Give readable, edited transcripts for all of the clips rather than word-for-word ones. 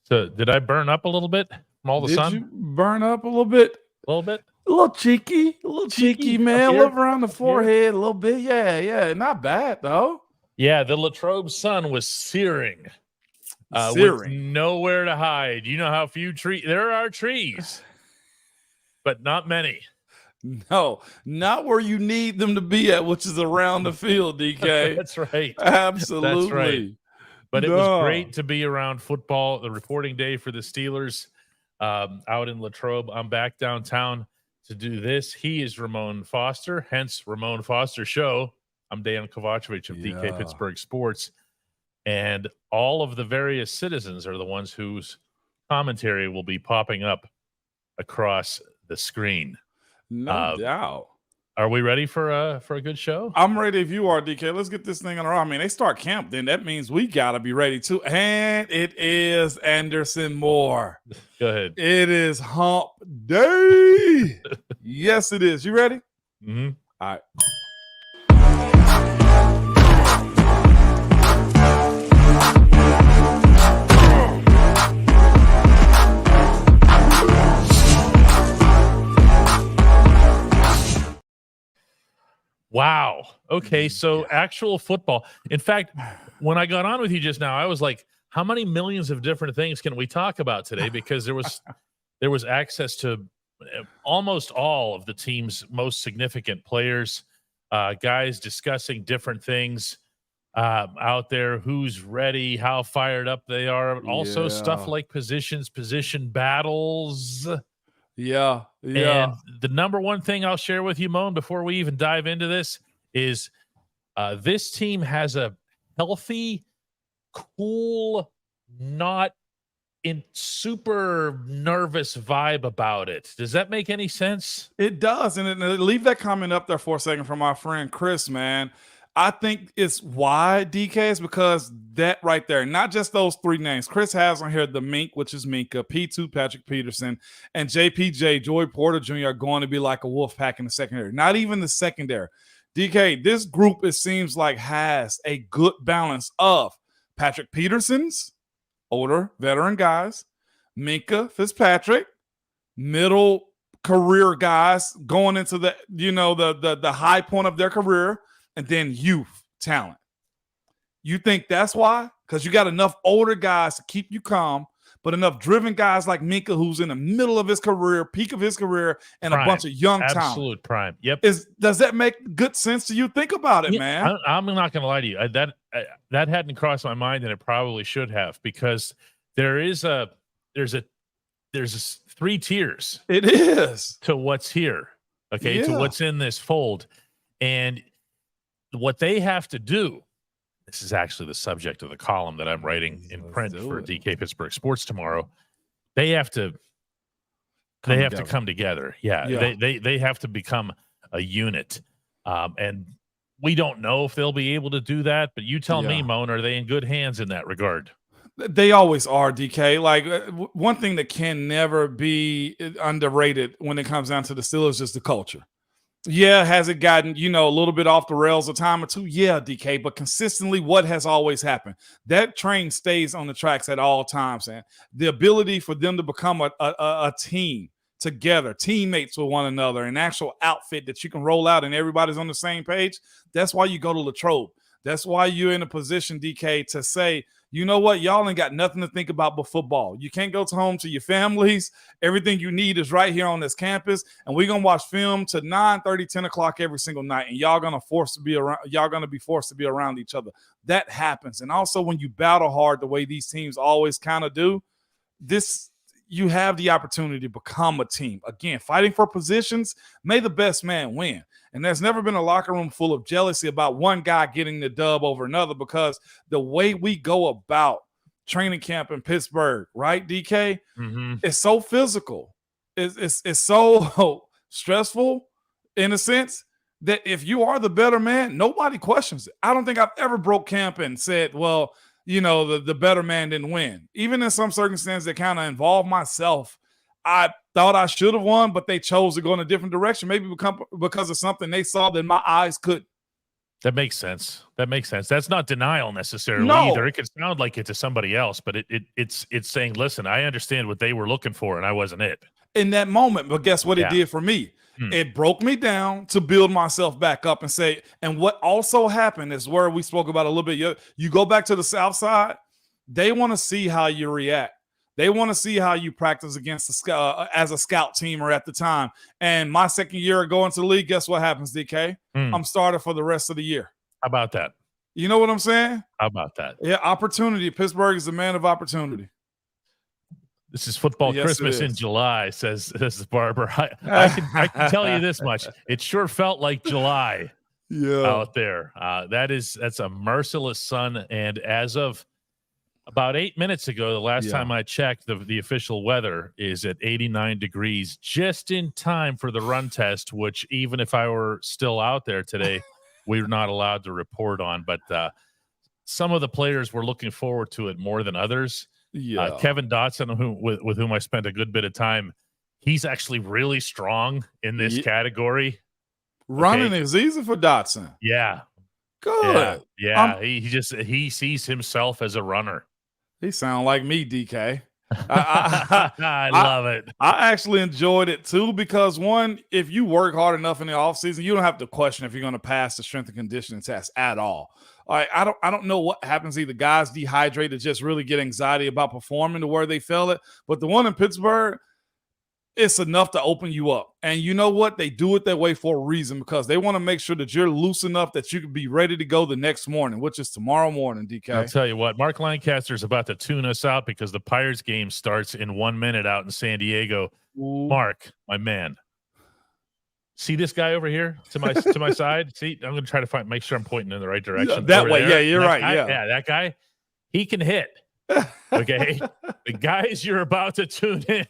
So did I burn up a little bit from all the Did sun? you burn up a little bit? A little bit? A little cheeky, man. A little around the forehead, a little bit. Yeah. Not bad, though. Yeah, the Latrobe sun was searing. With nowhere to hide. You know how few trees. There are trees, but not many. No, not where you need them to be at, which is around the field, DK. That's right. Absolutely. That's right. But it was great to be around football, the reporting day for the Steelers out in Latrobe. I'm back downtown to do this. He is Ramon Foster, hence Ramon Foster Show. I'm Dejan Kovacevic of DK Pittsburgh Sports. And all of the various citizens are the ones whose commentary will be popping up across the screen. No doubt. Are we ready for a good show? I'm ready if you are, DK. Let's get this thing on. I mean, they start camp, then that means we got to be ready too. And it is Anderson Moore. Go ahead. It is hump day. Yes, it is. You ready? Mm-hmm. All right. Wow. Okay, so actual football. In fact, when I got on with you just now, I was like, how many millions of different things can we talk about today? Because there was access to almost all of the team's most significant players, guys discussing different things out there, who's ready, how fired up they are. Also stuff like position battles. Yeah. And the number one thing I'll share with you, Moan, before we even dive into this is this team has a healthy, cool, not in super nervous vibe about it. Does that make any sense? It does. And leave that comment up there for a second from our friend Chris, man. I think it's why, DK, is because that right there, not just those three names. Chris has on here the Mink, which is Minka, P2, Patrick Peterson, and JPJ, Joey Porter Jr. are going to be like a wolf pack in the secondary. Not even the secondary. DK, this group, it seems like, has a good balance of Patrick Peterson's older veteran guys, Minka Fitzpatrick, middle career guys going into the, the high point of their career, and then youth talent. You think that's why? Because you got enough older guys to keep you calm, but enough driven guys like Minka, who's in the middle of his career, peak of his career, and prime. A bunch of young talent. Absolute prime. Yep. Does that make good sense to you? Think about it, man. I'm not going to lie to you. That hadn't crossed my mind, and it probably should have, because there's three tiers. It is to what's here. Okay. To what's in this fold. And what they have to do, this is actually the subject of the column that I'm writing in print for DK Pittsburgh Sports tomorrow. They have to come together. Yeah. They have to become a unit. And we don't know if they'll be able to do that, but you tell me, Moan, are they in good hands in that regard? They always are, DK. Like, one thing that can never be underrated when it comes down to the Steelers is the culture. Yeah, has it gotten, a little bit off the rails a time or two? Yeah, DK, but consistently, what has always happened? That train stays on the tracks at all times, and the ability for them to become a team together, teammates with one another, an actual outfit that you can roll out and everybody's on the same page, that's why you go to Latrobe. That's why you're in a position, DK, to say, you know what? Y'all ain't got nothing to think about but football. You can't go home to your families. Everything you need is right here on this campus. And we're going to watch film to 9:30, 10 o'clock every single night. And y'all going to be forced to be around each other. That happens. And also when you battle hard the way these teams always kind of do, you have the opportunity to become a team. Again, fighting for positions, may the best man win. And there's never been a locker room full of jealousy about one guy getting the dub over another, because the way we go about training camp in Pittsburgh, right, DK, it's so physical. It's so stressful in a sense that if you are the better man, nobody questions it. I don't think I've ever broke camp and said, well, the better man didn't win. Even in some circumstances that kind of involve myself, I thought I should have won, but they chose to go in a different direction, maybe because of something they saw that my eyes couldn't. That makes sense. That's not denial necessarily either. It could sound like it to somebody else, but it's saying, listen, I understand what they were looking for, and I wasn't it. In that moment, but guess what it did for me? It broke me down to build myself back up and say, and what also happened is where we spoke about a little bit. You go back to the South Side, they want to see how you react. They want to see how you practice against as a scout teamer at the time. And my second year going into the league, guess what happens, DK? I'm started for the rest of the year. How about that? You know what I'm saying? How about that? Yeah, opportunity. Pittsburgh is the man of opportunity. This is football Christmas in July, says Barber. I can tell you this much. It sure felt like July out there. That's a merciless sun. And as of about 8 minutes ago, the last time I checked, the official weather is at 89 degrees, just in time for the run test, which even if I were still out there today, we're not allowed to report on. But some of the players were looking forward to it more than others. Kevin Dotson, with whom I spent a good bit of time, he's actually really strong in this category. Running is easy for Dotson. Yeah. Good. Yeah. He sees himself as a runner. He sounds like me, DK. I love it. I actually enjoyed it too because one, if you work hard enough in the offseason, you don't have to question if you're going to pass the strength and conditioning test at all. I don't know what happens. Either guys dehydrate or just really get anxiety about performing to where they feel it. But the one in Pittsburgh, it's enough to open you up. And you know what? They do it that way for a reason because they want to make sure that you're loose enough that you can be ready to go the next morning, which is tomorrow morning, DK. I'll tell you what, Mark Lancaster's about to tune us out because the Pirates game starts in 1 minute out in San Diego. Ooh. Mark, my man. See this guy over here to my side? See, I'm going to try to make sure I'm pointing in the right direction. That way. Yeah, you're right. Guy, yeah, that guy, he can hit. Okay. The guys you're about to tune in,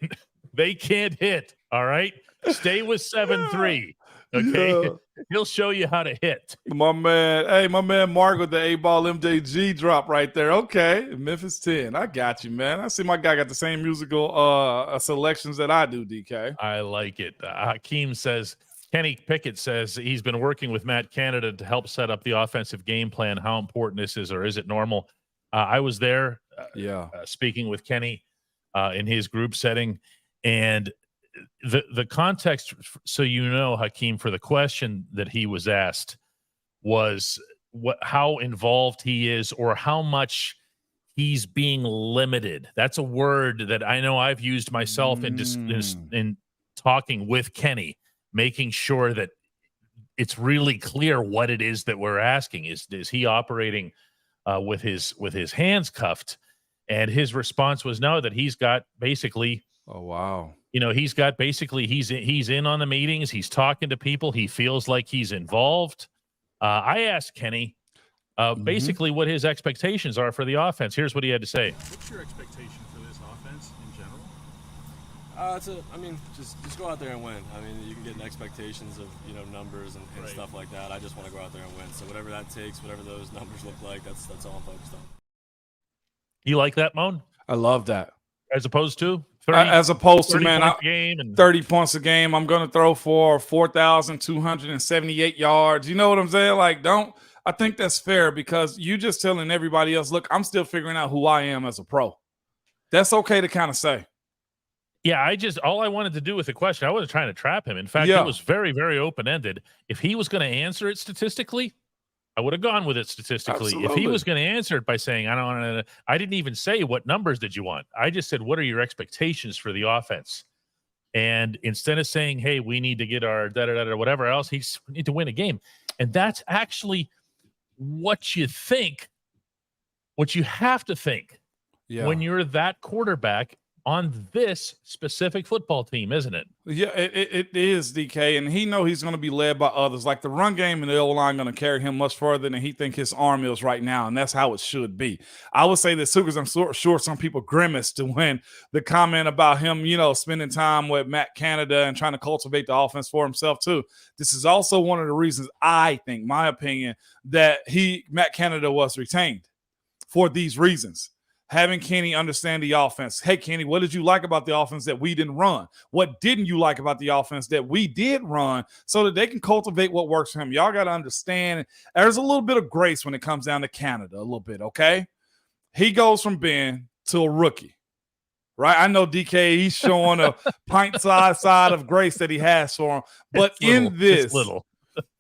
they can't hit. All right. Stay with 7-3. Okay. He'll show you how to hit. My man Mark with the 8-ball MJG drop right there. Okay. Memphis 10. I got you, man. I see my guy got the same musical selections that I do, DK. I like it. Hakeem says, Kenny Pickett says he's been working with Matt Canada to help set up the offensive game plan. How important this is, or is it normal? I was there speaking with Kenny in his group setting. And the context, so you know, Hakeem, for the question that he was asked was how involved he is or how much he's being limited. That's a word that I know I've used myself in talking with Kenny, making sure that it's really clear what it is that we're asking. Is he operating with his hands cuffed? And his response was no, that he's got basically – oh, wow. You know, he's in on the meetings. He's talking to people. He feels like he's involved. I asked Kenny basically what his expectations are for the offense. Here's what he had to say. What's your expectation for this offense in general? Just go out there and win. I mean, you can get expectations of, numbers and stuff like that. I just want to go out there and win. So whatever that takes, whatever those numbers look like, that's all I'm focused on. You like that, Moan? I love that. As opposed to 30 points 30 points a game. I'm going to throw for 4,278 yards. You know what I'm saying? I think that's fair because you just telling everybody else, look, I'm still figuring out who I am as a pro. That's okay to kind of say. Yeah, all I wanted to do with the question, I wasn't trying to trap him. In fact, it was very, very open-ended. If he was going to answer it statistically, I would have gone with it statistically. Absolutely. If he was going to answer it by saying, I didn't even say what numbers did you want. I just said, what are your expectations for the offense? And instead of saying, hey, we need to get our da-da-da-da, whatever else, we need to win a game. And that's actually what you think, what you have to think when you're that quarterback on this specific football team, isn't it? Yeah, it is, DK, and he know he's going to be led by others. Like the run game and the O-line going to carry him much further than he think his arm is right now, and that's how it should be. I would say this too, because I'm sure some people grimaced when the comment about him, spending time with Matt Canada and trying to cultivate the offense for himself too. This is also one of the reasons I think, my opinion, that Matt Canada was retained for these reasons. having Kenny understand the offense. Hey, Kenny, what did you like about the offense that we didn't run? What didn't you like about the offense that we did run, so that they can cultivate what works for him? Y'all got to understand there's a little bit of grace when it comes down to Canada, a little bit, okay? He goes from being to a rookie, right? I know DK, he's showing a pint-sized side of grace that he has for him, but in this,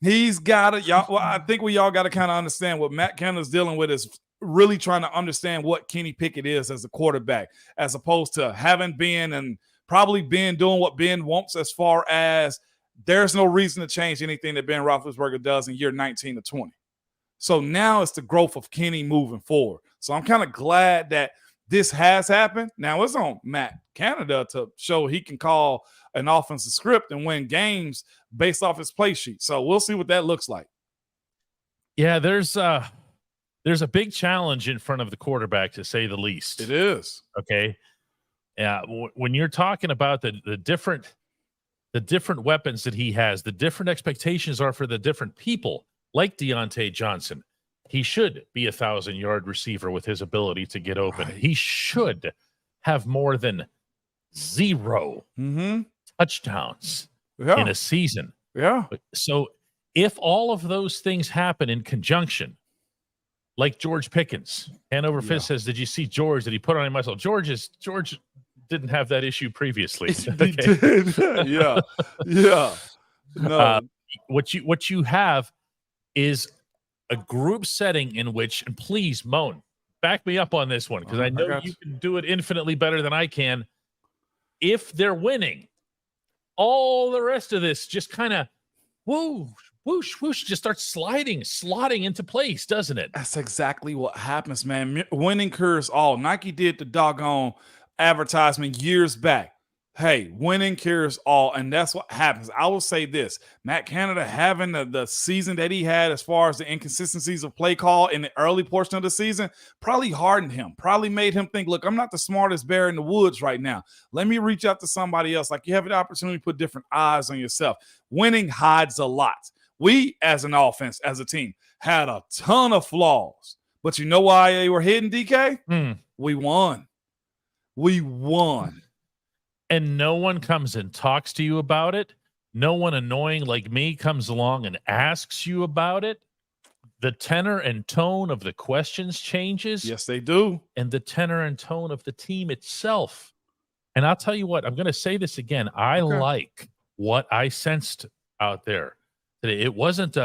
he's got to, y'all. Well, I think we all got to kind of understand what Matt Canada's dealing with is really trying to understand what Kenny Pickett is as a quarterback, as opposed to having been and probably been doing what Ben wants, as far as there's no reason to change anything that Ben Roethlisberger does in year 19 to 20. So now it's the growth of Kenny moving forward. So I'm kind of glad that this has happened. Now it's on Matt Canada to show he can call an offensive script and win games based off his play sheet. So we'll see what that looks like. Yeah, there's a big challenge in front of the quarterback, to say the least. It is. Okay. Yeah. When you're talking about the different weapons that he has, the different expectations are for the different people, like Deontay Johnson. He should be 1,000-yard receiver with his ability to get open. Right. He should have more than 0 touchdowns in a season. Yeah. So if all of those things happen in conjunction, like George Pickens, Hanover Fist says, did you see George? Did he put on him myself? George didn't have that issue previously. He did. Yeah. No. What you have is a group setting in which, and please, Moan, back me up on this one, because I know you can do it infinitely better than I can. If they're winning, all the rest of this just kind of whoosh, just starts slotting into place, doesn't it? That's exactly what happens, man. Winning cures all. Nike did the doggone advertisement years back. Hey, winning cures all, and that's what happens. I will say this: Matt Canada having the season that he had, as far as the inconsistencies of play call in the early portion of the season, probably hardened him, probably made him think, look, I'm not the smartest bear in the woods right now. Let me reach out to somebody else. Like, you have an opportunity to put different eyes on yourself. Winning hides a lot. We, as an offense, as a team, had a ton of flaws. But you know why they were hidden, DK? We won. And no one comes and talks to you about it. No one annoying like me comes along and asks you about it. The tenor and tone of the questions changes. Yes, they do. And the tenor and tone of the team itself. And I'll tell you what, I'm going to say this again. I like what I sensed out there today. It wasn't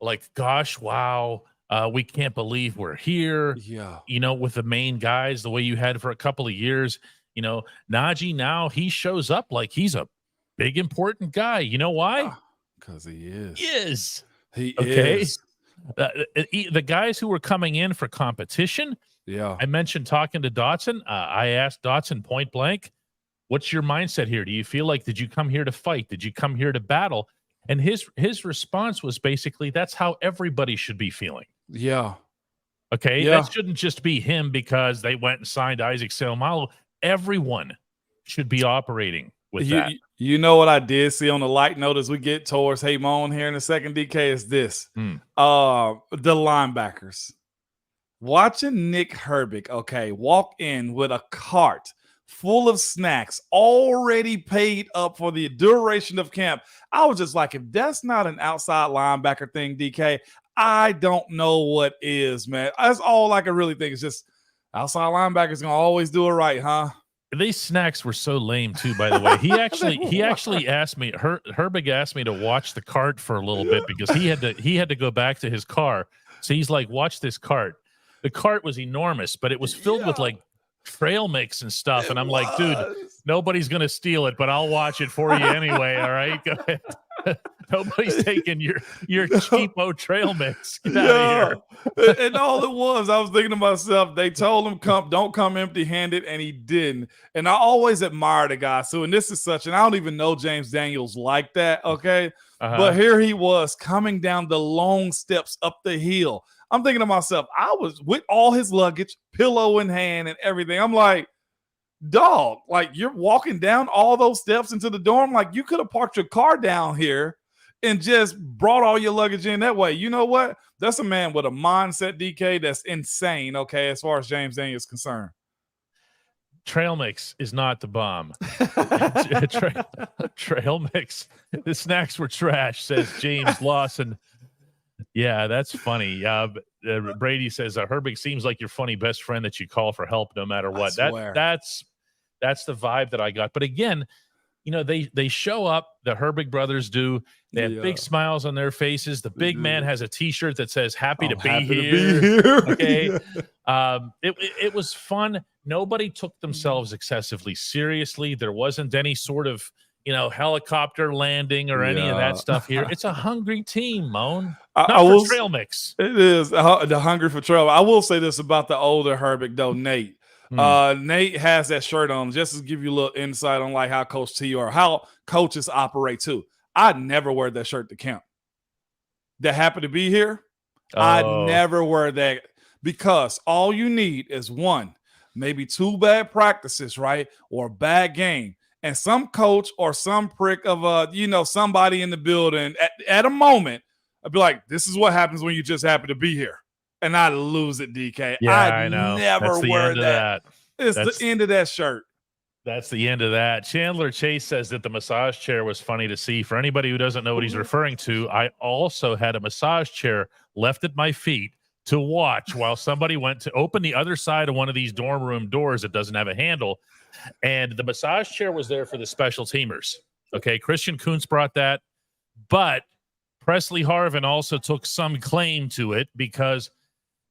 like, gosh, wow, we can't believe we're here. Yeah. You know, with the main guys, the way you had for a couple of years. You know, Najee now, he shows up like he's a big, important guy. You know why? Because he is. He is. The guys who were coming in for competition, I mentioned talking to Dotson. I asked Dotson point blank, what's your mindset here? Do you feel like, did you come here to fight? Did you come here to battle? And his response was basically, that's how everybody should be feeling. Yeah. Okay? Yeah. That shouldn't just be him because they went and signed Isaac Seumalo. Everyone should be operating with that. You know what I did see on the light note as we get towards Moan here in a second, DK, is this. The linebackers. Watching Nick Herbig, walk in with a cart full of snacks already paid up for the duration of camp. I was just like, if that's not an outside linebacker thing, DK, I don't know what is, man. That's all I can really think is just outside linebackers gonna always do it right, huh? These snacks were so lame too, by the way. He actually asked me, Herbig asked me to watch the cart for a little bit because he had to go back to his car. So he's like, watch this cart. The cart was enormous, but it was filled with like trail mix and stuff. And I'm like, dude, nobody's gonna steal it, but I'll watch it for you anyway. All right, go ahead. Nobody's taking your cheapo trail mix. Get out of here. And all it was, I was thinking to myself, they told him, don't come empty-handed, and he didn't. And I always admire the guy. So, and this is such, and I don't even know James Daniels like that, okay? But here he was coming down the long steps up the hill. I'm thinking to myself, I was with all his luggage, pillow in hand and everything. I'm like, dog, like, you're walking down all those steps into the dorm. Like, you could have parked your car down here and just brought all your luggage in that way. You know what? That's a man with a mindset, DK, that's insane, okay, as far as James Daniels is concerned. Trail mix is not the bomb. Trail mix. The snacks were trash, says James Lawson. Yeah, that's funny. Brady says, Herbig seems like your funny best friend that you call for help no matter what. That's the vibe that I got. But again, you know, they show up, the Herbig brothers do. They have big smiles on their faces. The big man has a T-shirt that says happy to be here. Okay. It was fun. Nobody took themselves excessively seriously. There wasn't any sort of, you know, helicopter landing or any of that stuff here. It's a hungry team, Moan. Not for trail mix. It is the hungry for trail. I will say this about the older Herbig, though, Nate. Nate has that shirt on just to give you a little insight on like how Coach T or how coaches operate too. I'd never wear that shirt to camp. That happened to be here. I'd never wear that because all you need is one, maybe two bad practices, right? Or a bad game. And some coach or some prick of somebody in the building at a moment, I'd be like, this is what happens when you just happen to be here. And I lose it, DK. Yeah, I know. Never wear that. It's the end of that shirt. That's the end of that. Chandler Chase says that the massage chair was funny to see. For anybody who doesn't know what he's referring to, I also had a massage chair left at my feet to watch while somebody went to open the other side of one of these dorm room doors that doesn't have a handle. And the massage chair was there for the special teamers. Okay, Christian Kuntz brought that. But Presley Harvin also took some claim to it because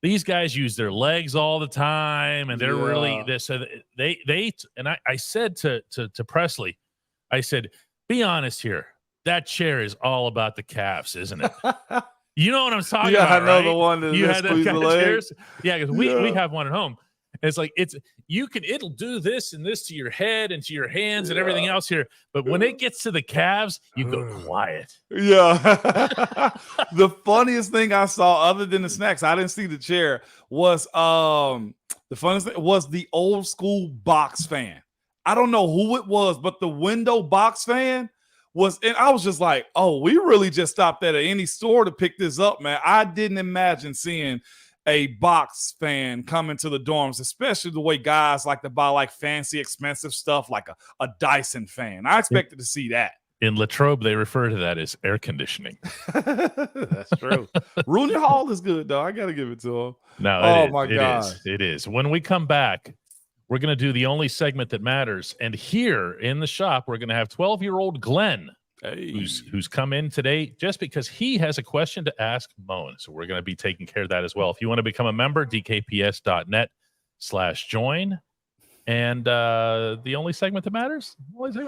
these guys use their legs all the time, and they're really this. They and I said to Presley, I said, "Be honest here. That chair is all about the calves, isn't it?" You know what I'm talking about, I know right? the one that you had that kind of chairs. Yeah, because we have one at home. It's like it'll do this and this to your head and to your hands and everything else here. But when it gets to the calves, you go quiet. Yeah. The funniest thing I saw, other than the snacks, I didn't see the chair, was the funniest thing was the old school box fan. I don't know who it was, but the window box fan was, and I was just like, oh, we really just stopped at any store to pick this up, man. I didn't imagine seeing a box fan come into the dorms, especially the way guys like to buy like fancy, expensive stuff like a Dyson fan. I expected to see that. In Latrobe, they refer to that as air conditioning. That's true. Rooney Hall is good, though. I got to give it to him. No, my God. It is. When we come back, we're going to do the only segment that matters. And here in the shop, we're going to have 12-year-old Glenn, who's come in today just because he has a question to ask Moan. So we're going to be taking care of that as well. If you want to become a member, dkps.net/join. And the only segment that matters? We did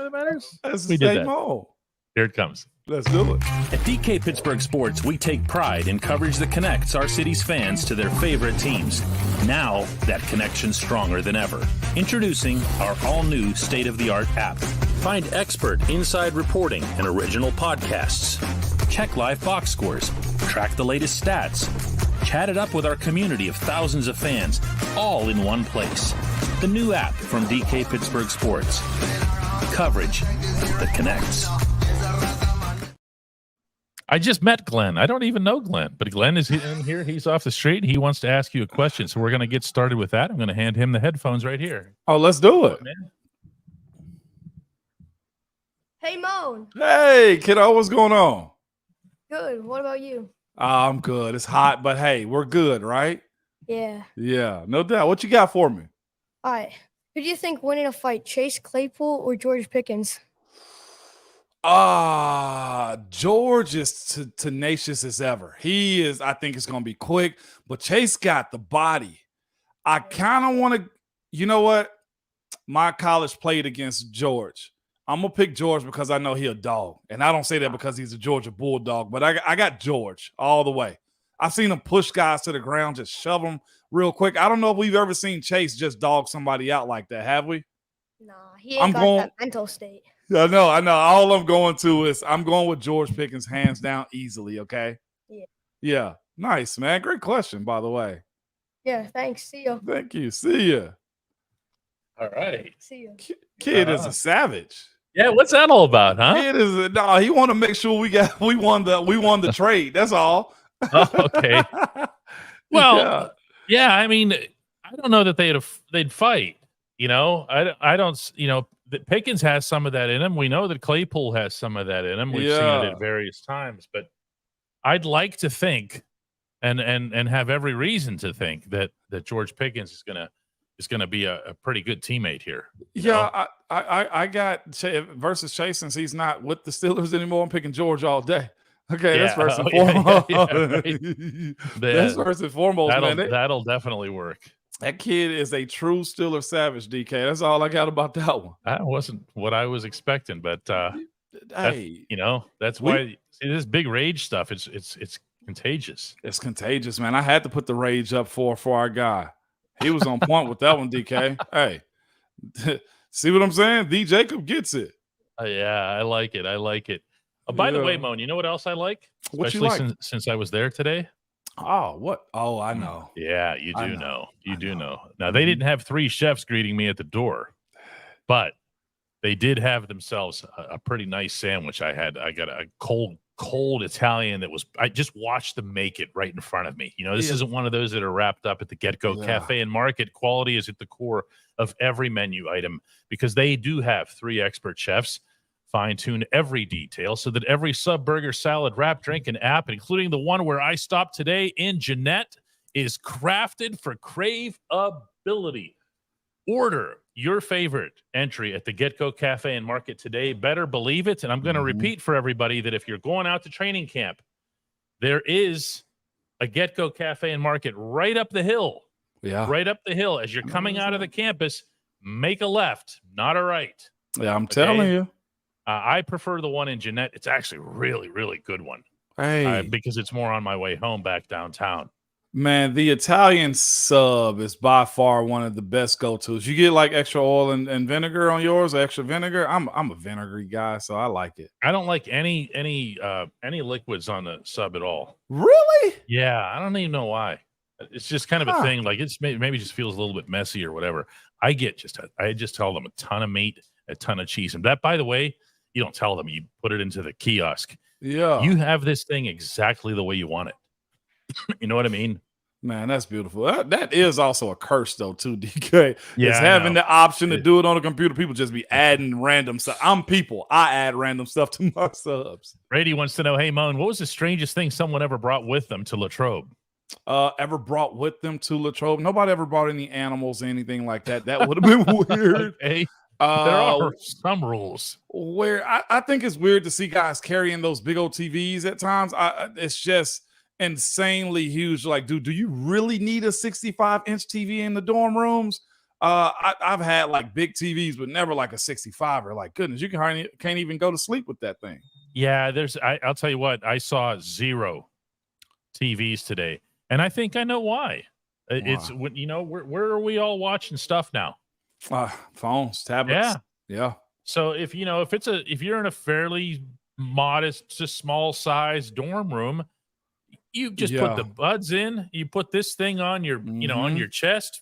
that. Mo. Here it comes. Let's do it. At DK Pittsburgh Sports, we take pride in coverage that connects our city's fans to their favorite teams. Now, that connection's stronger than ever. Introducing our all-new state-of-the-art app. Find expert inside reporting and original podcasts. Check live box scores. Track the latest stats. Chat it up with our community of thousands of fans, all in one place. The new app from DK Pittsburgh Sports. Coverage that connects. I just met Glenn. I don't even know Glenn, but Glenn is in here. He's off the street. He wants to ask you a question. So we're going to get started with that. I'm going to hand him the headphones right here. Oh, let's do it. Hey, Moan. Hey, kiddo, what's going on? Good. What about you? I'm good. It's hot, but hey, we're good, right? Yeah. Yeah, no doubt. What you got for me? All right. Who do you think winning a fight, Chase Claypool or George Pickens? George is tenacious as ever. He is, I think it's going to be quick, but Chase got the body. I kind of want to, you know what? My college played against George. I'm going to pick George because I know he a dog. And I don't say that because he's a Georgia Bulldog, but I got George all the way. I've seen him push guys to the ground, just shove them real quick. I don't know if we've ever seen Chase just dog somebody out like that, have we? Nah, he ain't got that mental state. I know. All I'm going to is I'm going with George Pickens hands down easily, okay? Yeah. Nice, man. Great question, by the way. Yeah, thanks. See you. Thank you. See ya. All right. See you. Kid is a savage. Yeah, what's that all about, huh? Kid is no, he want to make sure we won the trade. That's all. Oh, okay. Well, yeah. yeah, I mean, I don't know that they'd fight. I don't. That Pickens has some of that in him. We know that Claypool has some of that in him. We've seen it at various times. But I'd like to think, and have every reason to think that George Pickens is gonna be a pretty good teammate here. Yeah, I got versus Chase since he's not with the Steelers anymore. I'm picking George all day. Okay, that's first and foremost. Right. That's first and foremost, man. That'll definitely work. That kid is a true Steeler savage, DK. That's all I got about that one. That wasn't what I was expecting, but hey, that's why this big rage stuff. It's contagious. It's contagious, man. I had to put the rage up for our guy. He was on point with that one, DK. Hey, see what I'm saying? D. Jacob gets it. Yeah, I like it. By the way, Moan, you know what else I like? What you like? Since I was there today. Oh, what? Oh, I know. Yeah, you do know. You do know. Now, they didn't have 3 chefs greeting me at the door, but they did have themselves a pretty nice sandwich. I got a cold Italian I just watched them make it right in front of me. This isn't one of those that are wrapped up at the Get-Go Cafe and Market. Quality is at the core of every menu item because they do have 3 expert chefs fine-tune every detail so that every sub, burger, salad, wrap, drink, and app, including the one where I stopped today in Jeanette, is crafted for craveability. Order your favorite entry at the Get-Go Cafe and Market today. Better believe it. And I'm going to repeat for everybody that if you're going out to training camp, there is a Get-Go Cafe and Market right up the hill. Yeah. Right up the hill. As you're coming out of the campus, make a left, not a right. Yeah, I'm telling you. I prefer the one in Jeanette. It's actually a really, really good one. Hey. Because it's more on my way home back downtown. Man, the Italian sub is by far one of the best go-tos. You get like extra oil and vinegar on yours, or extra vinegar. I'm a vinegary guy, so I like it. I don't like any liquids on the sub at all. Really? Yeah, I don't even know why. It's just kind of a thing. Like it's maybe just feels a little bit messy or whatever. I just tell them a ton of meat, a ton of cheese, and that, by the way, you don't tell them. You put it into the kiosk. Yeah, you have this thing exactly the way you want it. You know what I mean? Man, that's beautiful. That is also a curse, though, too, DK. Yeah, it's having the option to do it on a computer. People just be adding random stuff. I'm people. I add random stuff to my subs. Brady wants to know, hey, Moan, what was the strangest thing someone ever brought with them to Latrobe? Ever brought with them to Latrobe? Nobody ever brought any animals or anything like that. That would have been weird. Okay. There are some rules where I think it's weird to see guys carrying those big old TVs at times. It's just insanely huge. Like, dude, do you really need a 65-inch TV in the dorm rooms? I've had like big TVs, but never like a 65er. Like, goodness, you can't even go to sleep with that thing. Yeah, I'll tell you what, I saw 0 TVs today, and I think I know why. It's when where are we all watching stuff now? Phones, tablets. Yeah. So if you're in a fairly modest, just small size dorm room, you just put the buds in, you put this thing on your, on your chest,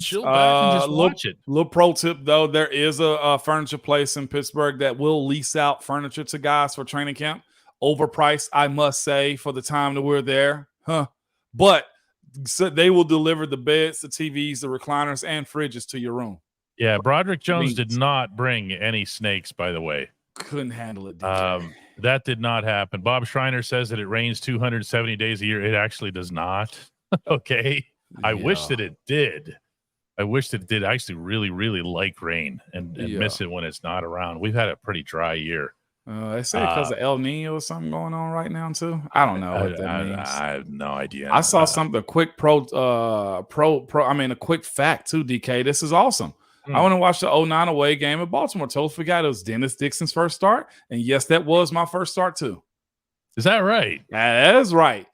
chill back and just watch it. Little pro tip though, there is a furniture place in Pittsburgh that will lease out furniture to guys for training camp. Overpriced, I must say, for the time that we're there. But so they will deliver the beds, the TVs, the recliners, and fridges to your room. Yeah, Broderick Jones did not bring any snakes, by the way. Couldn't handle it, DJ. That did not happen. Bob Schreiner says that it rains 270 days a year. It actually does not. Okay. I wish that it did. I wish that it did. I actually really, really like rain and miss it when it's not around. We've had a pretty dry year. They say because of El Nino or something going on right now too. I don't know what that means. I have no idea. I saw something, a quick a quick fact too, DK. This is awesome. I went and watched the 09 away game at Baltimore. Totally forgot it was Dennis Dixon's first start. And yes, that was my first start too. Is that right? That is right.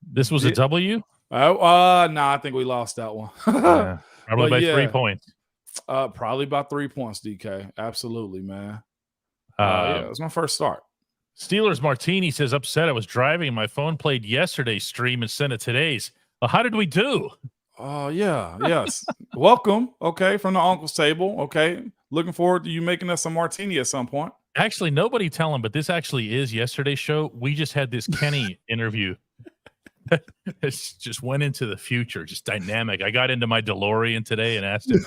This was a W? No, I think we lost that one. Probably by 3 points. Probably about 3 points, DK. Absolutely, man. It was my first start. Steelers Martini says, upset. I was driving. My phone played yesterday's stream instead of today's. How did we do? Oh, yeah. Yes. Welcome. Okay. From the uncle's table. Okay. looking forward to you making us a martini at some point. Actually, nobody tell him, but this actually is yesterday's show. We just had this Kenny interview. It just went into the future, just dynamic. I got into my DeLorean today and asked him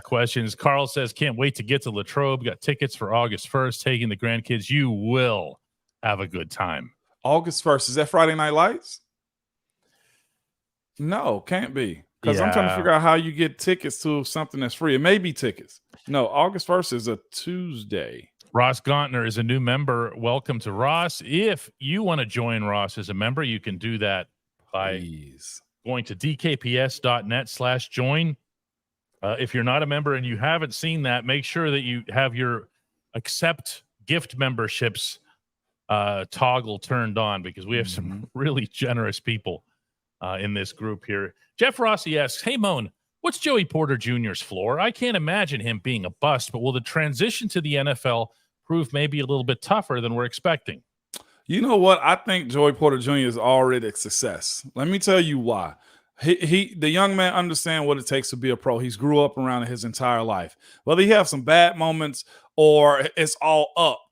questions. Carl says, can't wait to get to Latrobe. Got tickets for August 1st, taking the grandkids. You will have a good time. August 1st. Is that Friday Night Lights? No, can't be. Because I'm trying to figure out how you get tickets to something that's free. It may be tickets. No, August 1st is a Tuesday. Ross Gauntner is a new member. Welcome to Ross. If you want to join Ross as a member, you can do that by going to dkps.net/join. If you're not a member and you haven't seen that, make sure that you have your accept gift memberships toggle turned on, because we have some really generous people in this group here. Jeff Rossi asks, hey, Moan, what's Joey Porter Jr.'s floor? I can't imagine him being a bust, but will the transition to the NFL prove maybe a little bit tougher than we're expecting? You know what? I think Joey Porter Jr. is already a success. Let me tell you why. The young man understands what it takes to be a pro. He's grew up around it his entire life. Whether he has some bad moments or it's all up,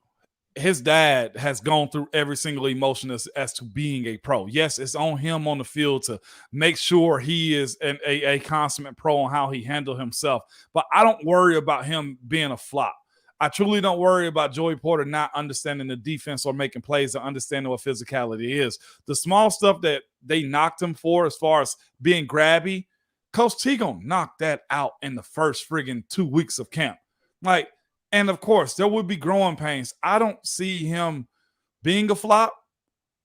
his dad has gone through every single emotion as to being a pro. Yes, it's on him on the field to make sure he is a consummate pro on how he handled himself. But I don't worry about him being a flop. I truly don't worry about Joey Porter not understanding the defense or making plays or understanding what physicality is. The small stuff that they knocked him for as far as being grabby, Coach T gonna knock that out in the first friggin' 2 weeks of camp. And of course, there would be growing pains. I don't see him being a flop.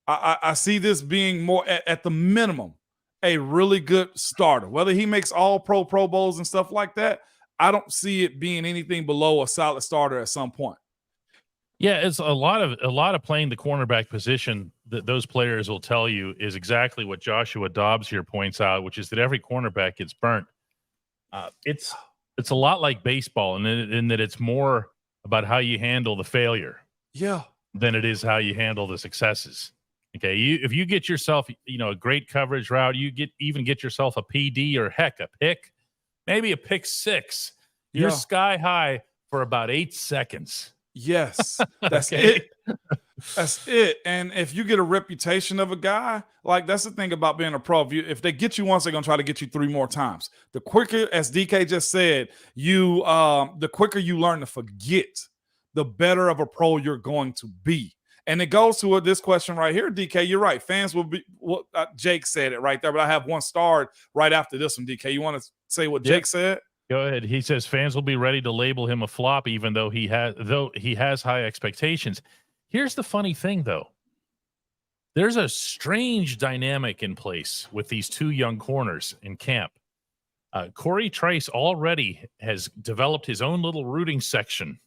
I see this being more at the minimum a really good starter. Whether he makes all Pro Bowls and stuff like that, I don't see it being anything below a solid starter at some point. Yeah, it's a lot of playing the cornerback position that those players will tell you is exactly what Joshua Dobbs here points out, which is that every cornerback gets burnt. It's a lot like baseball in that it's more about how you handle the failure than it is how you handle the successes. Okay, if you get yourself, a great coverage route, you get yourself a PD or heck, a pick, maybe a pick six. You're sky high for about 8 seconds. Yes, that's it. That's it. And if you get a reputation of a guy, that's the thing about being a pro. If they get you once, they're gonna try to get you 3 more times. The quicker, as DK just said, the quicker you learn to forget, the better of a pro you're going to be. And it goes to this question right here, DK. You're right. Fans will be. Jake said it right there, but I have one starred right after this one. DK, you want to say what Jake said? Go ahead. He says fans will be ready to label him a flop, even though he has high expectations. Here's the funny thing, though. There's a strange dynamic in place with these 2 young corners in camp. Corey Trice already has developed his own little rooting section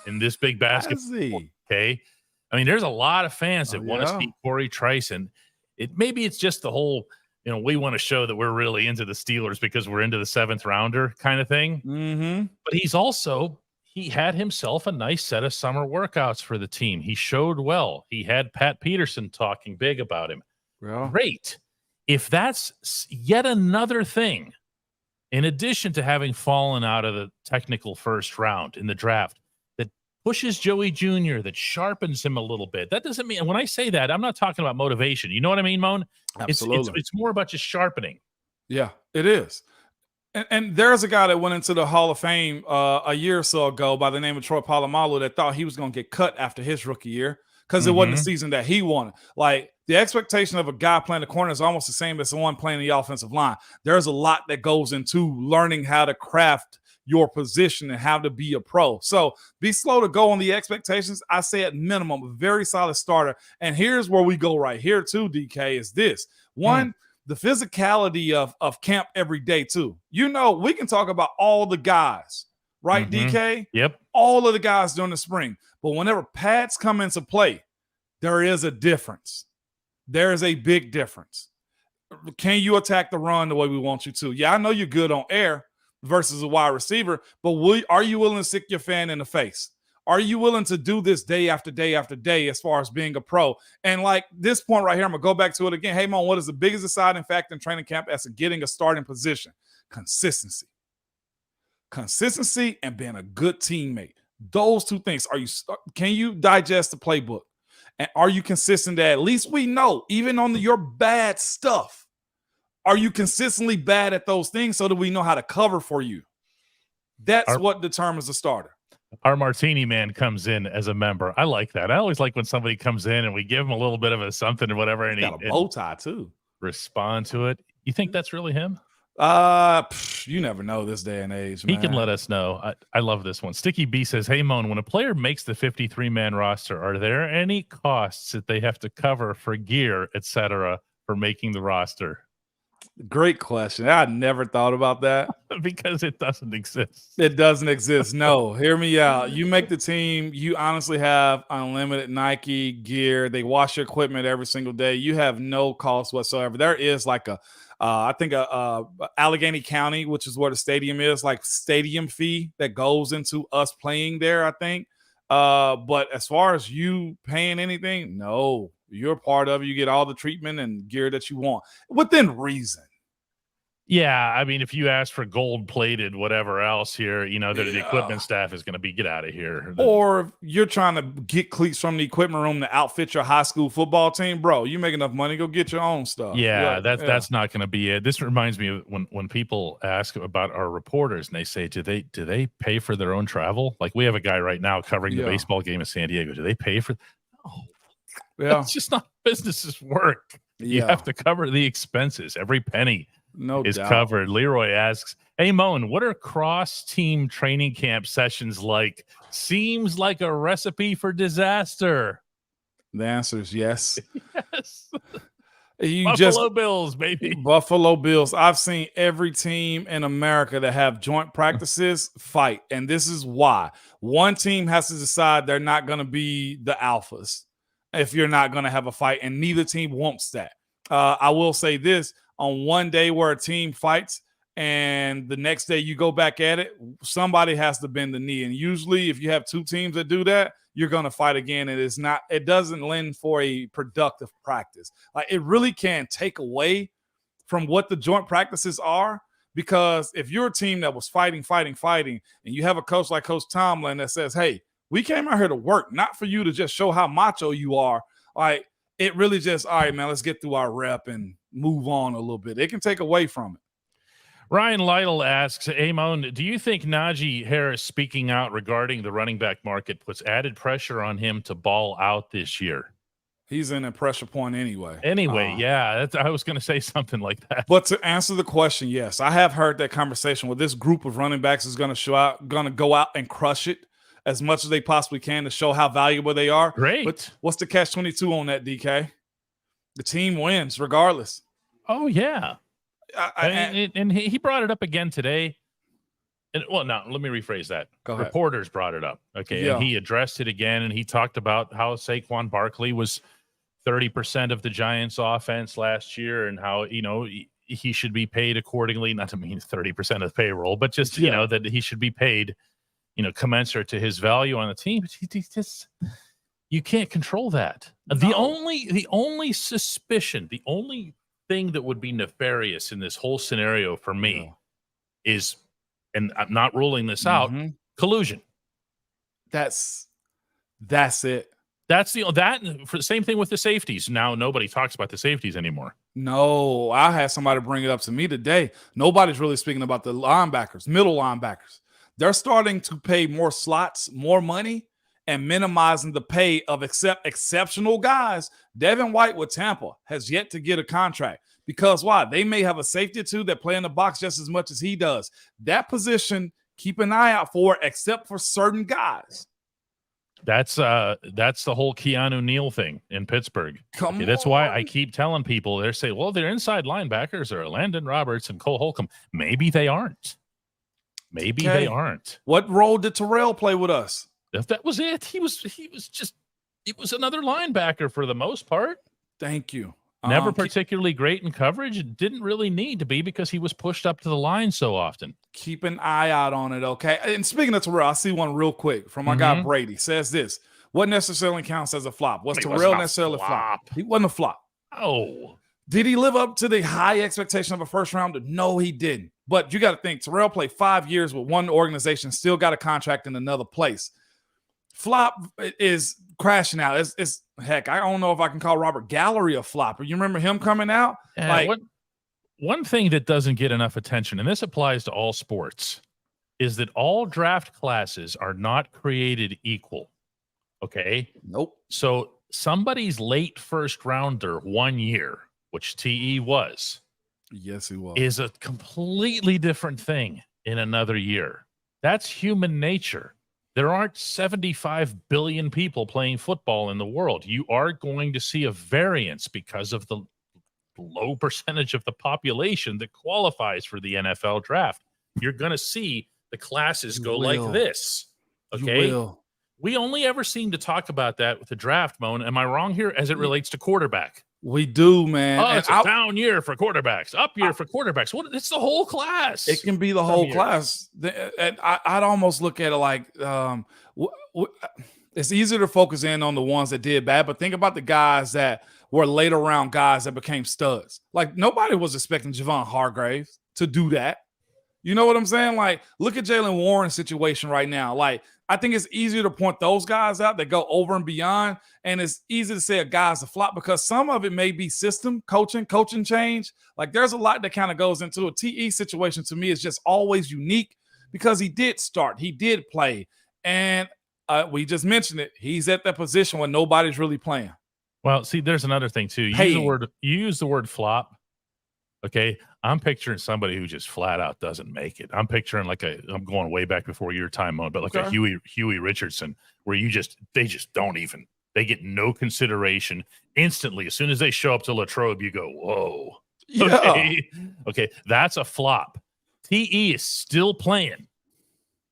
in this big basketball. Okay. I mean, there's a lot of fans that want to see Corey Trice, and it's just the whole, we want to show that we're really into the Steelers because we're into the 7th rounder kind of thing. Mm-hmm. But he had himself a nice set of summer workouts for the team. He showed well. He had Pat Peterson talking big about him. Well, great. If that's yet another thing, in addition to having fallen out of the technical first round in the draft, that pushes Joey Jr., that sharpens him a little bit. That doesn't mean, when I say that, I'm not talking about motivation. You know what I mean, Moan? Absolutely. It's more about just sharpening. Yeah, it is. And there's a guy that went into the Hall of Fame a year or so ago by the name of Troy Polamalu that thought he was going to get cut after his rookie year because it wasn't the season that he wanted. The expectation of a guy playing the corner is almost the same as the one playing the offensive line. There's a lot that goes into learning how to craft your position and how to be a pro. So be slow to go on the expectations. I say at minimum, a very solid starter. And here's where we go right here too, DK, is this. One, the physicality of camp every day too. We can talk about all the guys, right, DK? Yep. All of the guys during the spring. But whenever pads come into play, there is a difference. There is a big difference. Can you attack the run the way we want you to? Yeah, I know you're good on air versus a wide receiver, but are you willing to stick your fan in the face? Are you willing to do this day after day after day as far as being a pro? And this point right here, I'm going to go back to it again. Hey, Mon, what is the biggest deciding factor in training camp as to getting a starting position? Consistency. consistency and being a good teammate. Those two things. Can you digest the playbook? And are you consistent that at least we know, even on your bad stuff, are you consistently bad at those things so that we know how to cover for you? That's what determines the starter. Our Martini man comes in as a member. I like that. I always like when somebody comes in and we give him a little bit of a something or whatever. And He's got a bow tie too. Respond to it. You think that's really him? You never know this day and age, man. He can let us know. I love this one. Sticky B says, hey, Moan, when a player makes the 53-man roster, are there any costs that they have to cover for gear, etc., for making the roster? Great question. I never thought about that. Because it doesn't exist. It doesn't exist. No, hear me out. You make the team. You honestly have unlimited Nike gear. They wash your equipment every single day. You have no cost whatsoever. There is like I think Allegheny County, which is where the stadium is, like stadium fee that goes into us playing there, I think. But as far as you paying anything, no, you're part of it. You get all the treatment and gear that you want within reason. Yeah, I mean, if you ask for gold-plated whatever else here, the equipment staff is going to be, get out of here. Or if you're trying to get cleats from the equipment room to outfit your high school football team, bro, you make enough money, go get your own stuff. Yeah, that's not going to be it. This reminds me of when people ask about our reporters and they say, do they pay for their own travel? Like we have a guy right now covering the baseball game in San Diego. Do they pay for? Oh, yeah, it's just not how businesses work. You have to cover the expenses, every penny. Is covered. Leroy asks, hey, Moan, what are cross-team training camp sessions like? Seems like a recipe for disaster. The answer is yes. Yes. Buffalo Bills, baby. Buffalo Bills. I've seen every team in America that have joint practices fight, and this is why. One team has to decide they're not going to be the alphas if you're not going to have a fight, and neither team wants that. I will say this. On one day where a team fights and the next day you go back at it, somebody has to bend the knee. And usually if you have two teams that do that, you're going to fight again. And it doesn't lend for a productive practice. Like it really can take away from what the joint practices are, because if you're a team that was fighting, and you have a coach like Coach Tomlin that says, hey, we came out here to work, not for you to just show how macho you are. Like it really just, all right, man, let's get through our rep and move on a little bit. It can take away from it. Ryan Lytle asks, Amon, do you think Najee Harris speaking out regarding the running back market puts added pressure on him to ball out this year? He's in a pressure point anyway. Yeah, I was going to say something like that. But to answer the question, yes, I have heard that conversation where this group of running backs is going to go out and crush it as much as they possibly can to show how valuable they are. Great. But what's the catch-22 on that, DK? The team wins regardless. Oh, yeah. And he brought it up again today. Let me rephrase that. Reporters brought it up. Okay. Yeah. And he addressed it again, and he talked about how Saquon Barkley was 30% of the Giants' offense last year and how, he should be paid accordingly. Not to mean 30% of the payroll, but just, that he should be paid, commensurate to his value on the team. You can't control that. No. The only suspicion, the only thing that would be nefarious in this whole scenario for me is, and I'm not ruling this out, collusion. That's it. That's the same thing with the safeties. Now nobody talks about the safeties anymore. No, I had somebody bring it up to me today. Nobody's really speaking about the linebackers, middle linebackers. They're starting to pay more slots, more money, and minimizing the pay of exceptional guys. Devin White with Tampa has yet to get a contract because why? They may have a safety too that play in the box just as much as he does. That position, keep an eye out for, except for certain guys. That's the whole Keanu Neal thing in Pittsburgh. That's why I keep telling people, they're saying, well, their inside linebackers are Landon Roberts and Cole Holcomb. Maybe they aren't. They aren't. What role did Terrell play with us? That was it. He was another linebacker for the most part. Thank you. Never particularly great in coverage. It didn't really need to be because he was pushed up to the line so often. Keep an eye out on it, okay? And speaking of Terrell, I see one real quick from my guy Brady. Says this: what necessarily counts as a flop? Was Terrell necessarily a flop? He wasn't a flop. Oh. Did he live up to the high expectation of a first rounder? No, he didn't. But you got to think Terrell played 5 years with one organization, still got a contract in another place. Flop is crashing out. It's heck, I don't know if I can call Robert Gallery a flopper. You remember him coming out? One thing that doesn't get enough attention, and this applies to all sports, is that all draft classes are not created equal. Okay? Nope. So somebody's late first rounder 1 year, which TE was. Yes, he was. Is a completely different thing in another year. That's human nature. There aren't 75 billion people playing football in the world. You are going to see a variance because of the low percentage of the population that qualifies for the NFL draft. You're going to see the classes go like this. Okay. We only ever seem to talk about that with the draft, Moan. Am I wrong here as it relates to quarterback? We do, man. Oh, it's a down year for quarterbacks, up year for quarterbacks. It's the whole class. It can be the whole class. And I'd almost look at it like it's easier to focus in on the ones that did bad, but think about the guys that were later round guys that became studs. Like nobody was expecting Javon Hargrave to do that. You know what I'm saying? Like, look at Jalen Warren's situation right now. Like, I think it's easier to point those guys out that go over and beyond. And it's easy to say a guy's a flop because some of it may be system, coaching change. Like, there's a lot that kind of goes into a TE situation. To me, is just always unique because he did start. He did play. And we just mentioned it. He's at that position where nobody's really playing. Well, see, there's another thing, too. You use the word flop. Okay, I'm picturing somebody who just flat out doesn't make it. I'm picturing I'm going way back before your time, Mo, but like a Huey Richardson, where they just don't even, they get no consideration instantly. As soon as they show up to Latrobe, you go, whoa. Yeah. Okay, that's a flop. TE is still playing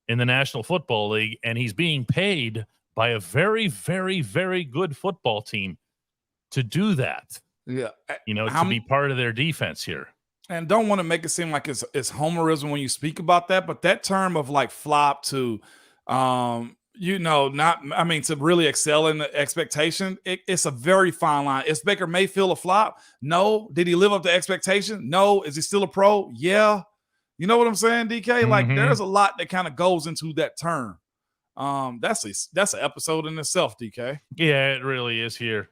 in the National Football League, and he's being paid by a very, very, very good football team to do that. Yeah, to be part of their defense here. And don't want to make it seem like it's homerism when you speak about that, but that term of like flop to, to really excel in the expectation, it's a very fine line. Is Baker Mayfield a flop? No. Did he live up to expectation? No. Is he still a pro? Yeah. You know what I'm saying, DK? Mm-hmm. Like there's a lot that kind of goes into that term. That's an episode in itself, DK. Yeah, it really is here.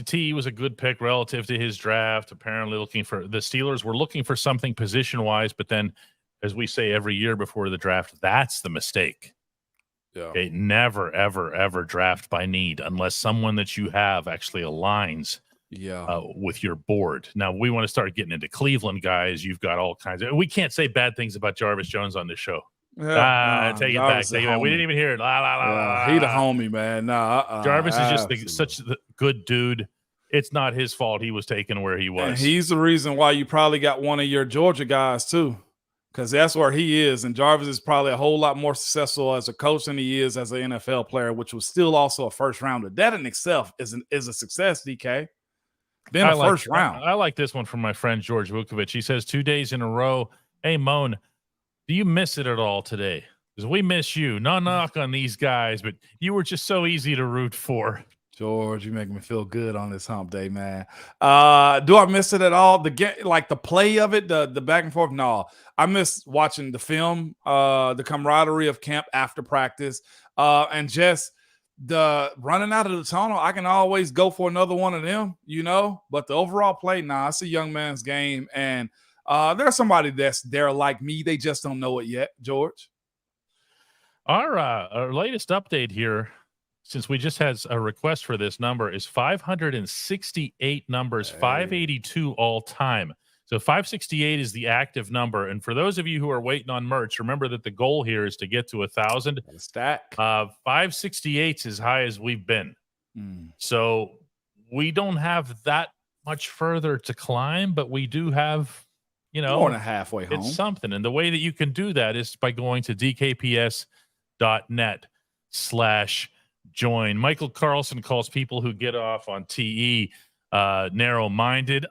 T was a good pick relative to his draft. Apparently the Steelers were looking for something position-wise, but then, as we say every year before the draft, that's the mistake. Yeah. Okay, never, ever, ever draft by need unless someone that you have actually aligns with your board. Now, we want to start getting into Cleveland guys. You've got all kinds of – we can't say bad things about Jarvis Jones on this show. Take it back. We didn't even hear it. He the homie, man. Jarvis is just such a good dude. It's not his fault he was taken where he was. And he's the reason why you probably got one of your Georgia guys too, because that's where he is. And Jarvis is probably a whole lot more successful as a coach than he is as an NFL player, which was still also a first rounder. That in itself is a success, DK. Then first round. I like this one from my friend George Vukovic. He says 2 days in a row. Hey, Moan, do you miss it at all today? Because we miss you. No knock on these guys, but you were just so easy to root for. George, you make me feel good on this hump day, man. Do I miss it at all? The play of it, the back and forth? No. I miss watching the film, the camaraderie of camp after practice, and just the running out of the tunnel. I can always go for another one of them, but the overall play, it's a young man's game, and there's somebody that's there like me. They just don't know it yet, George. Our latest update here, since we just had a request for this number, is 568 numbers, 582 all time. So 568 is the active number. And for those of you who are waiting on merch, remember that the goal here is to get to 1,000. Stack. 568 is as high as we've been. So we don't have that much further to climb, but we do have, more than halfway home. It's something. And the way that you can do that is by going to dkps.net/join. Michael Carlson calls people who get off on TE narrow-minded.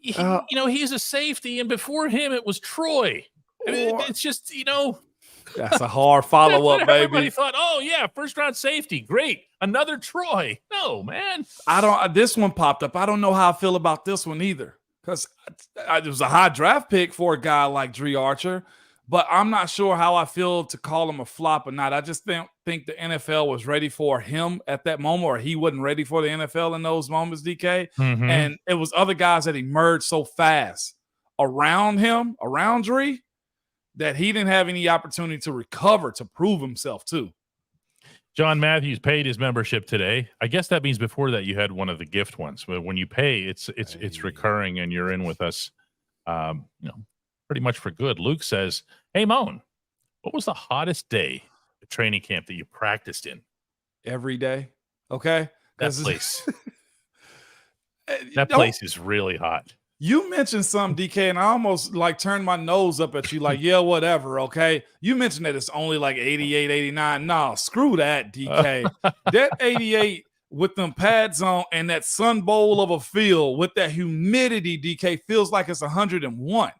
He's a safety, and before him it was Troy. It's just, that's a hard follow-up, baby. Everybody thought, first-round safety, great. Another Troy. No, man. This one popped up. I don't know how I feel about this one either. because it was a high draft pick for a guy like Dre Archer, but I'm not sure how I feel to call him a flop or not. I just think the NFL was ready for him at that moment, or he wasn't ready for the NFL in those moments, DK. Mhm. And it was other guys that emerged so fast around him, around Dre, that he didn't have any opportunity to recover, to prove himself too. John Matthews paid his membership today. I guess that means before that you had one of the gift ones. But when you pay, it's recurring, and you're in with us, pretty much for good. Luke says, "Hey, Moan, what was the hottest day at training camp that you practiced in?" Every day, okay? That place. That place is really hot. You mentioned some, DK, and I almost like turned my nose up at you like, yeah, whatever, okay? You mentioned that it's only like 88, 89. No, screw that, DK. That 88 with them pads on and that sun bowl of a field with that humidity, DK, feels like it's 101.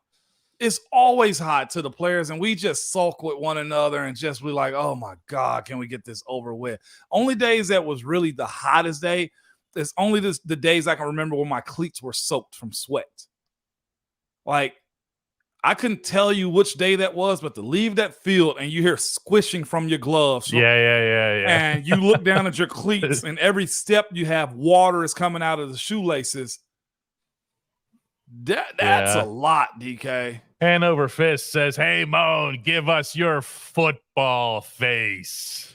It's always hot to the players, and we just sulk with one another and just be like, oh, my God, can we get this over with? Only days that was really the hottest day, it's only the days I can remember when my cleats were soaked from sweat. Like, I couldn't tell you which day that was, but to leave that field and you hear squishing from your gloves. Yeah. And you look down at your cleats, and every step you have, water is coming out of the shoelaces. That's a lot, DK. Hanover Fist says, "Hey, Moan, give us your football face."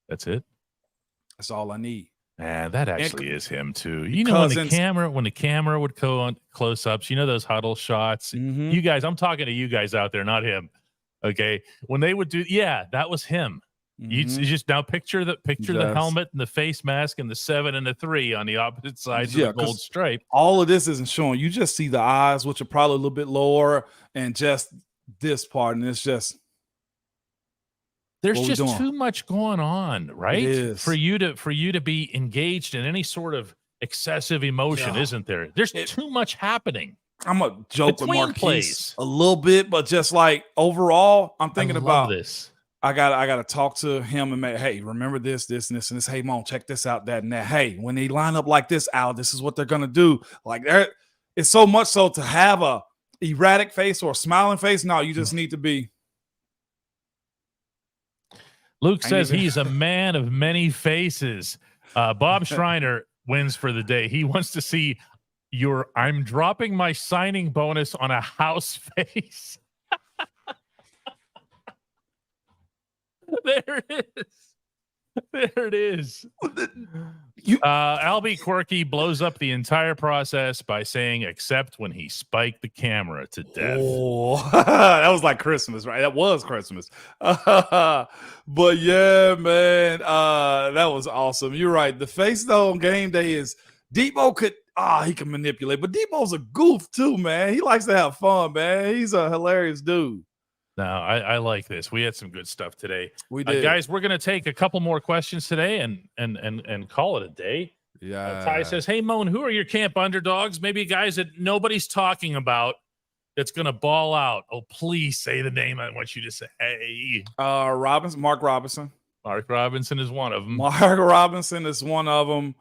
That's it. That's all I need. Man, that actually is him too. You know, when the camera would go on close-ups, you know those huddle shots. Mm-hmm. You guys, I'm talking to you guys out there, not him. Okay, when they would do, that was him. Mm-hmm. You just now picture the helmet and the face mask and the 7 and the 3 on the opposite sides of the gold stripe. All of this isn't showing. You just see the eyes, which are probably a little bit lower, and just this part, and it's just. There's just too much going on, right? It is. For you to be engaged in any sort of excessive emotion, isn't there? There's too much happening. I'm a joke with Between Marquise plays. a little bit, but just like overall, I'm thinking about this. I gotta talk to him and make, hey, remember this, and this. Hey, Mom, check this out, that, and that. Hey, when they line up like this, Al, this is what they're gonna do. Like it's so much so to have a erratic face or a smiling face. No, you just need to be. Luke says he's a man of many faces. Bob Schreiner wins for the day. He wants to see your "I'm dropping my signing bonus on a house" face. There it is. There it is. Albie Quirky blows up the entire process by saying, "Except when he spiked the camera to death." Oh, that was like Christmas, right? That was Christmas. But yeah, man, that was awesome. You're right. The face though on game day is Debo he can manipulate, but Debo's a goof too, man. He likes to have fun, man. He's a hilarious dude. No, I like this. We had some good stuff today. We did. Guys, we're going to take a couple more questions today and call it a day. Yeah. Ty says, "Hey, Moan, who are your camp underdogs? Maybe guys that nobody's talking about that's going to ball out." Oh, please say the name I want you to say. Hey. Mark Robinson. Mark Robinson is one of them. Mark Robinson is one of them.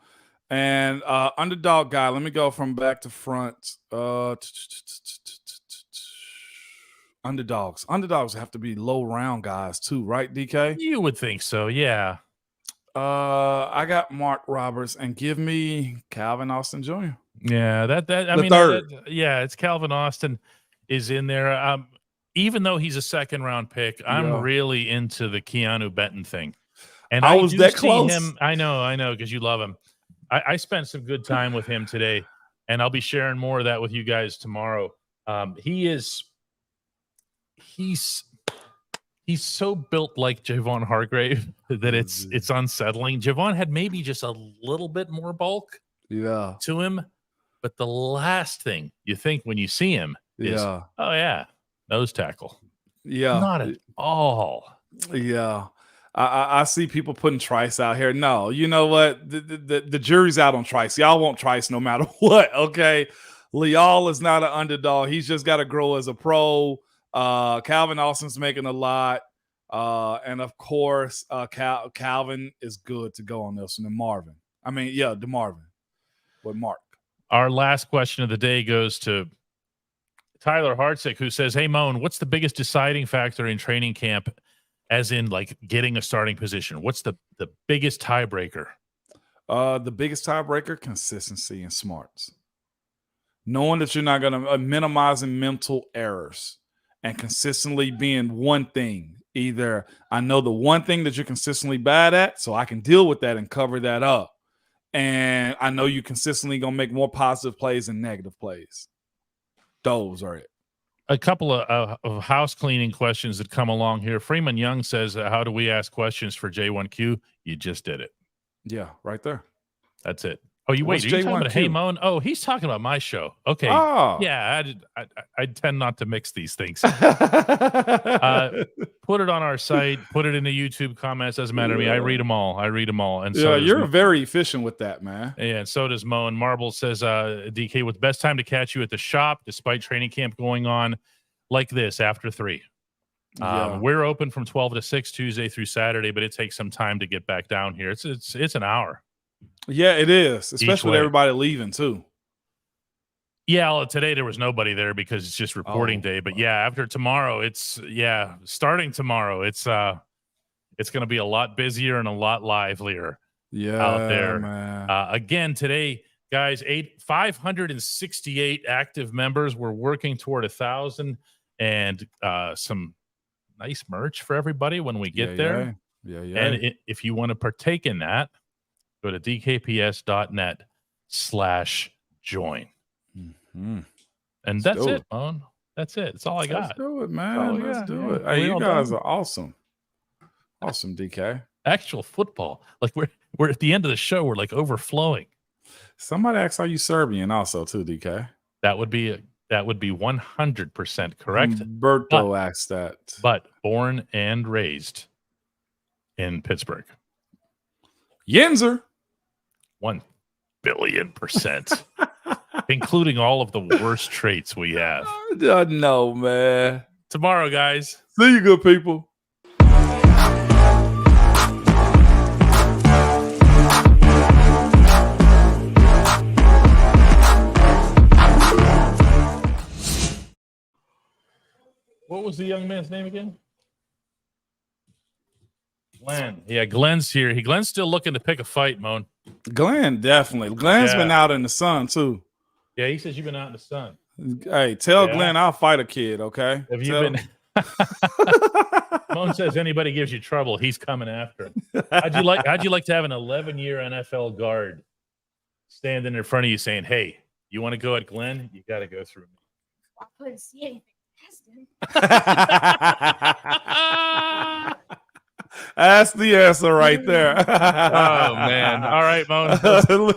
And underdog guy, let me go from back to front. Underdogs have to be low round guys too, right, DK? You would think so, yeah. I got Mark Roberts, and give me Calvin Austin Jr. Yeah, it's Calvin Austin is in there. Even though he's a second round pick, I'm really into the Keanu Benton thing. And I was that close. Him, I know, because you love him. I spent some good time with him today, and I'll be sharing more of that with you guys tomorrow. He's so built like Javon Hargrave that it's unsettling. Javon had maybe just a little bit more bulk to him, but the last thing you think when you see him is, nose tackle. Yeah. Not at all. Yeah. I see people putting Trice out here. No, you know what? The jury's out on Trice. Y'all want Trice no matter what, okay? Leal is not an underdog. He's just got to grow as a pro. Calvin Austin's making a lot. And of course, Calvin is good to go on this one. And Marvin. DeMarvin with Mark. Our last question of the day goes to Tyler Hartzick, who says, "Hey, Moan, what's the biggest deciding factor in training camp, as in like getting a starting position? What's the biggest tiebreaker?" The biggest tiebreaker, consistency and smarts. Knowing that you're not going to minimizing mental errors and consistently being one thing. Either I know the one thing that you're consistently bad at, so I can deal with that and cover that up. And I know you're consistently going to make more positive plays than negative plays. Those are it. A couple of house cleaning questions that come along here. Freeman Young says, how do we ask questions for J1Q? You just did it. Yeah, right there. That's it. Oh, you What's wait. Are you talking about J1Q? Hey Moan? Oh, he's talking about my show. Okay. Oh. Yeah, I tend not to mix these things. Put it on our site. Put it in the YouTube comments. Doesn't matter to me. I read them all. And so you're very efficient with that, man. Yeah, and so does Moan. Marble says, DK, with best time to catch you at the shop, despite training camp going on like this after 3. We're open from 12 to 6 Tuesday through Saturday, but it takes some time to get back down here. It's an hour. Yeah, it is, especially with way. everybody leaving too. Yeah, well, today there was nobody there because it's just reporting day. But yeah, after tomorrow, starting tomorrow, it's going to be a lot busier and a lot livelier out there. Man. Again, today, guys, 568 active members. We're working toward 1,000 and some nice merch for everybody when we get there. Yeah. And if you want to partake in that, go to dkps.net/join. Mm-hmm. And that's it, Moan. That's it. That's all I got. Let's do it, man. Let's do it. Are Hey, we you all guys done? are awesome. Awesome, DK. Actual football. Like we're at the end of the show. We're like overflowing. Somebody asked, are you Serbian also too, DK? That would be 100% correct. Berto asked that. But born and raised in Pittsburgh. Yenzer. 1,000,000,000%. Including all of the worst traits we have. No, man. Tomorrow, guys. See you, good people. What was the young man's name again? Glenn. Yeah, Glenn's here. Glenn's still looking to pick a fight, Moan. Glenn, definitely. Glenn's been out in the sun, too. Yeah, he says you've been out in the sun. Hey, tell Glenn I'll fight a kid, okay? Have you been? Moan says anybody gives you trouble, he's coming after him. How'd you like to have an 11-year NFL guard standing in front of you saying, "Hey, you want to go at Glenn? You got to go through me." I couldn't see anything past him. That's the answer right there. Oh man! All right, Moan. Let's do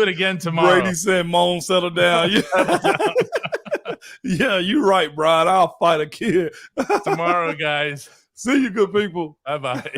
it again tomorrow. Brady said, "Moan, settle down." Yeah, you're right, Brian. I'll fight a kid Tomorrow, guys. See you, good people. Bye bye.